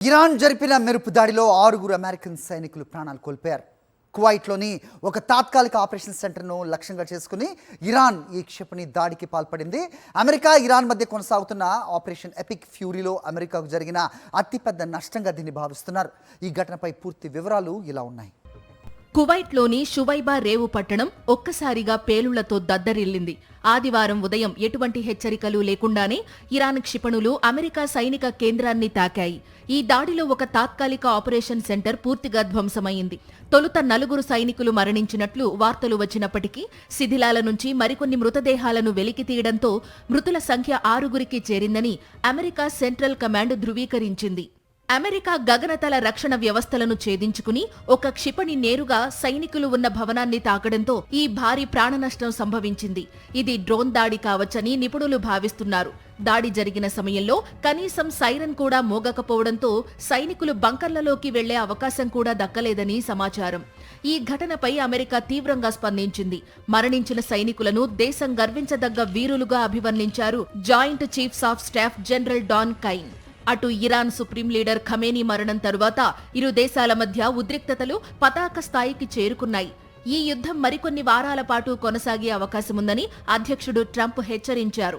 Iran జరిపిన మెరుపు దాడిలో 6 అమెరికన్ సైనికులు ప్రాణాలు కోల్పోయారు. కువైట్లోని ఒక తాత్కాలిక ఆపరేషన్ సెంటర్ను లక్ష్యంగా చేసుకుని ఇరాన్ ఈ క్షిపణి దాడికి పాల్పడింది. అమెరికా, ఇరాన్ మధ్య కొనసాగుతున్న ఆపరేషన్ ఎపిక్ ఫ్యూరీలో అమెరికాకు జరిగిన అతిపెద్ద నష్టంగా దీన్ని భావిస్తున్నారు. ఈ ఘటనపై పూర్తి వివరాలు ఇలా ఉన్నాయి. కువైట్లోని షువైబా రేవు పట్టణం ఒక్కసారిగా పేలుళ్లతో దద్దరిల్లింది. ఆదివారం ఉదయం ఎటువంటి హెచ్చరికలు లేకుండానే ఇరాన్ క్షిపణులు అమెరికా సైనిక కేంద్రాన్ని తాకాయి. ఈ దాడిలో ఒక తాత్కాలిక ఆపరేషన్ సెంటర్ పూర్తిగా ధ్వంసమైంది. తొలుత 4 సైనికులు మరణించినట్లు వార్తలు వచ్చినప్పటికీ శిథిలాల నుంచి మరికొన్ని మృతదేహాలను వెలికి తీయడంతో మృతుల సంఖ్య 6కి చేరిందని అమెరికా సెంట్రల్ కమాండ్ ధృవీకరించింది. అమెరికా గగనతల రక్షణ వ్యవస్థలను ఛేదించుకుని ఒక క్షిపణి నేరుగా సైనికులు ఉన్న భవనాన్ని తాకడంతో ఈ భారీ ప్రాణనష్టం సంభవించింది. ఇది డ్రోన్ దాడి కావచ్చని నిపుణులు భావిస్తున్నారు. దాడి జరిగిన సమయంలో కనీసం సైరన్ కూడా మోగకపోవడంతో సైనికులు బంకర్లలోకి వెళ్లే అవకాశం కూడా దక్కలేదని సమాచారం. ఈ ఘటనపై అమెరికా తీవ్రంగా స్పందించింది. మరణించిన సైనికులను దేశం గర్వించదగ్గ వీరులుగా అభివర్ణించారు joint chiefs of staff general Dan Caine. అటు ఇరాన్ సుప్రీం లీడర్ ఖమేనీ మరణం తరువాత ఇరు దేశాల మధ్య ఉద్రిక్తతలు పతాక స్థాయికి చేరుకున్నాయి. ఈ యుద్ధం మరికొన్ని వారాల పాటు కొనసాగే అవకాశముందని అధ్యక్షుడు ట్రంప్ హెచ్చరించారు.